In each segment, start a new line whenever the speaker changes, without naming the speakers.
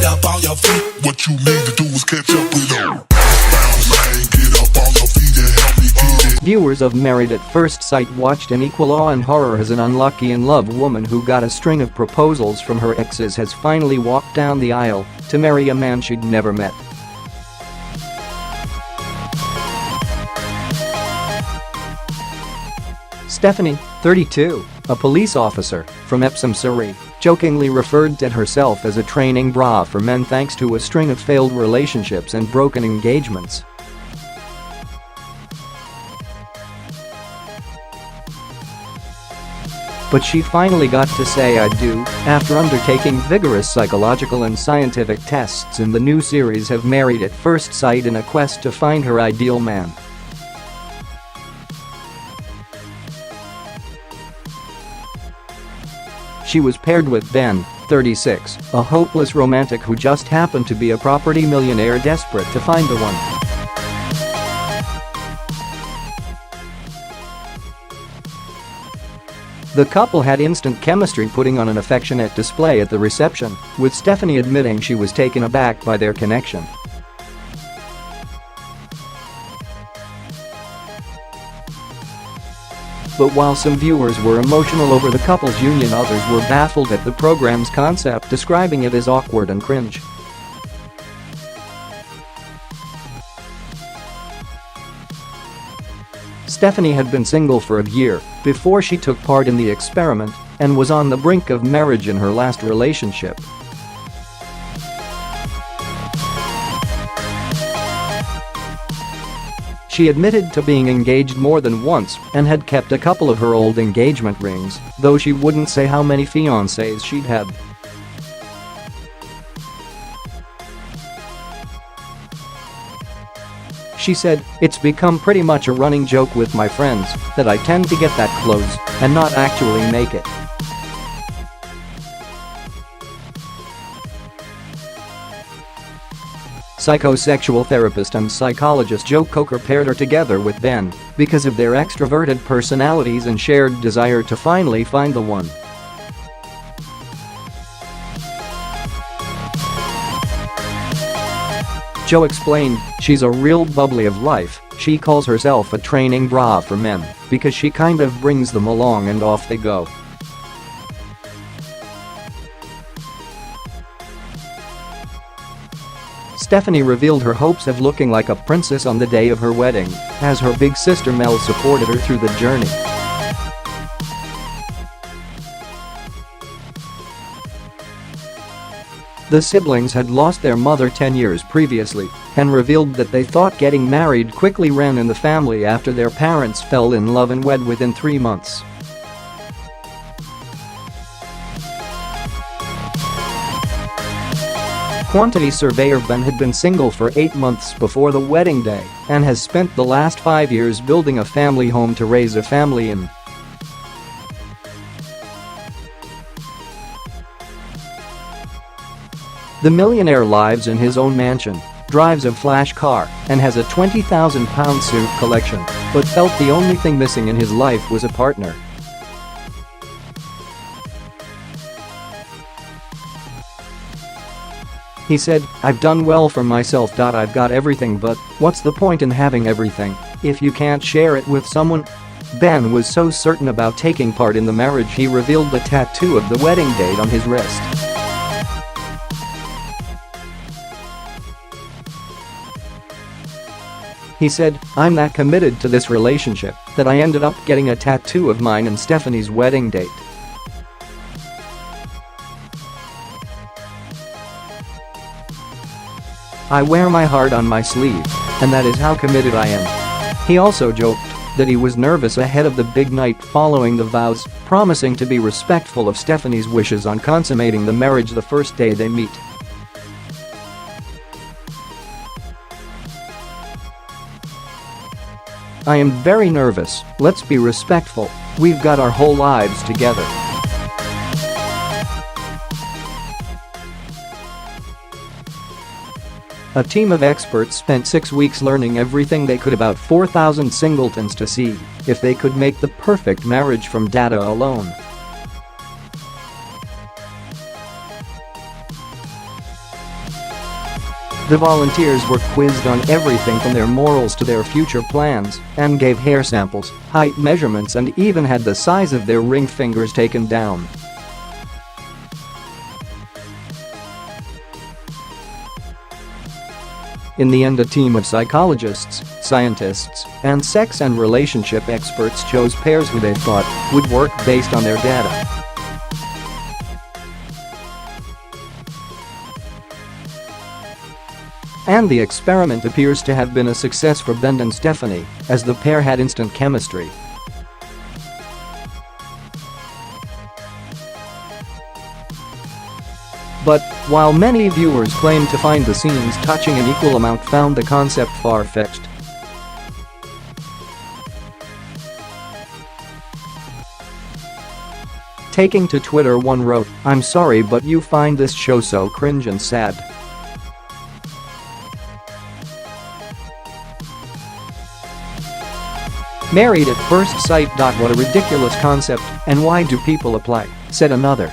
get up on your feet. What you need to do is catch up with them. Bounce, man, get up on your feet and help me get it.
Viewers of Married at First Sight watched in equal awe and horror as an unlucky in-love woman who got a string of proposals from her exes has finally walked down the aisle to marry a man she'd never met. Stephanie, 32, a police officer from Epsom, Surrey, jokingly referred to herself as a training bra for men thanks to a string of failed relationships and broken engagements. But she finally got to say "I do" after undertaking vigorous psychological and scientific tests in the new series of Married at First Sight in a quest to find her ideal man. She was paired with Ben, 36, a hopeless romantic who just happened to be a property millionaire desperate to find the one. The couple had instant chemistry, putting on an affectionate display at the reception, with Stephanie admitting she was taken aback by their connection. But while some viewers were emotional over the couple's union, others were baffled at the program's concept, describing it as awkward and cringe. Stephanie had been single for a year before she took part in the experiment and was on the brink of marriage in her last relationship. She admitted to being engaged more than once and had kept a couple of her old engagement rings, though she wouldn't say how many fiances she'd had. She said, "It's become pretty much a running joke with my friends that I tend to get that close and not actually make it." Psychosexual therapist and psychologist Joe Coker paired her together with Ben because of their extroverted personalities and shared desire to finally find the one. Joe explained, "She's a real bubbly of life. She calls herself a training bra for men because she kind of brings them along and off they go." Stephanie revealed her hopes of looking like a princess on the day of her wedding, as her big sister Mel supported her through the journey. The siblings had lost their mother 10 years previously and revealed that they thought getting married quickly ran in the family after their parents fell in love and wed within 3 months. Quantity surveyor Ben had been single for 8 months before the wedding day and has spent the last 5 years building a family home to raise a family in. The millionaire lives in his own mansion, drives a flash car, and has a £20,000 suit collection, but felt the only thing missing in his life was a partner. He said, "I've done well for myself. I've got everything, but what's the point in having everything if you can't share it with someone?" Ben was so certain about taking part in the marriage he revealed the tattoo of the wedding date on his wrist. He said, "I'm that committed to this relationship that I ended up getting a tattoo of mine and Stephanie's wedding date." "I wear my heart on my sleeve, and that is how committed I am." He also joked that he was nervous ahead of the big night following the vows, promising to be respectful of Stephanie's wishes on consummating the marriage the first day they meet. "I am very nervous. Let's be respectful. We've got our whole lives together." A team of experts spent 6 weeks learning everything they could about 4,000 singletons to see if they could make the perfect marriage from data alone. The volunteers were quizzed on everything from their morals to their future plans and gave hair samples, height measurements, and even had the size of their ring fingers taken down. In the end, a team of psychologists, scientists, and sex and relationship experts chose pairs who they thought would work based on their data. And the experiment appears to have been a success for Ben and Stephanie, as the pair had instant chemistry. But, while many viewers claimed to find the scenes touching, an equal amount found the concept far-fetched. Taking to Twitter, one wrote, "I'm sorry, but you find this show so cringe and sad." "Married at first sight. What a ridiculous concept, and why do people apply?" said another.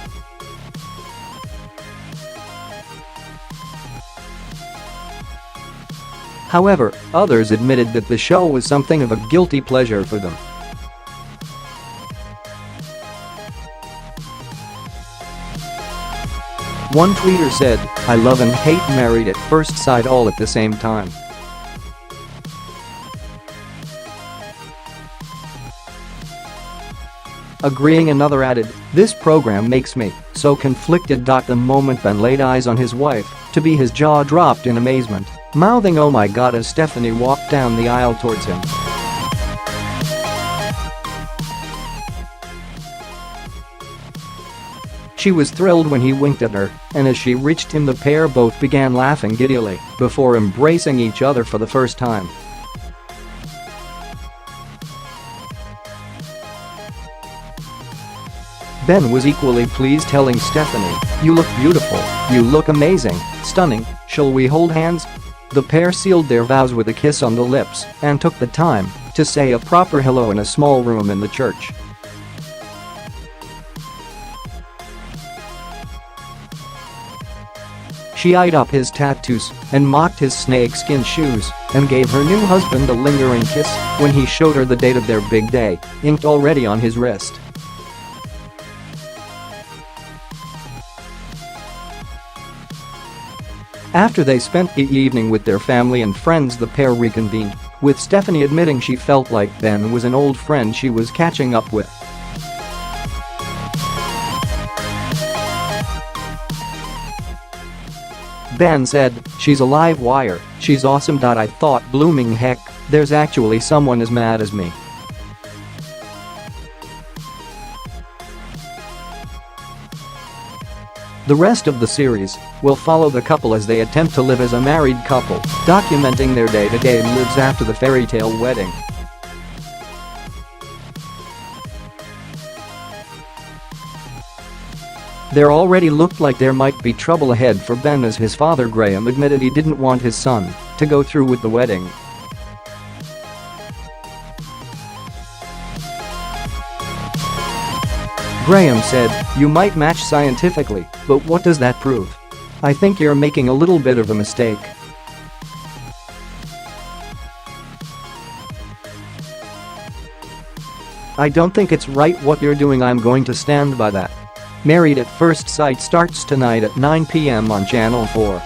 However, others admitted that the show was something of a guilty pleasure for them. One tweeter said, "I love and hate Married at First Sight all at the same time." Agreeing, another added, "This program makes me so conflicted. The moment Ben laid eyes on his wife, to be his jaw dropped in amazement, mouthing 'Oh my God' as Stephanie walked down the aisle towards him." She was thrilled when he winked at her, and as she reached him, the pair both began laughing giddily before embracing each other for the first time. Ben was equally pleased, telling Stephanie, "You look beautiful, you look amazing, stunning, shall we hold hands?" The pair sealed their vows with a kiss on the lips and took the time to say a proper hello in a small room in the church. She eyed up his tattoos and mocked his snakeskin shoes and gave her new husband a lingering kiss when he showed her the date of their big day, inked already on his wrist. After they spent the evening with their family and friends, the pair reconvened, with Stephanie admitting she felt like Ben was an old friend she was catching up with. Ben said, "She's a live wire, she's awesome. I thought, blooming heck, there's actually someone as mad as me." The rest of the series will follow the couple as they attempt to live as a married couple, documenting their day-to-day lives after the fairy tale wedding. There already looked like there might be trouble ahead for Ben, as his father Graham admitted he didn't want his son to go through with the wedding. Graham said, "You might match scientifically, but what does that prove? I think you're making a little bit of a mistake." "I don't think it's right what you're doing. I'm going to stand by that." Married at First Sight starts tonight at 9 p.m. on Channel 4.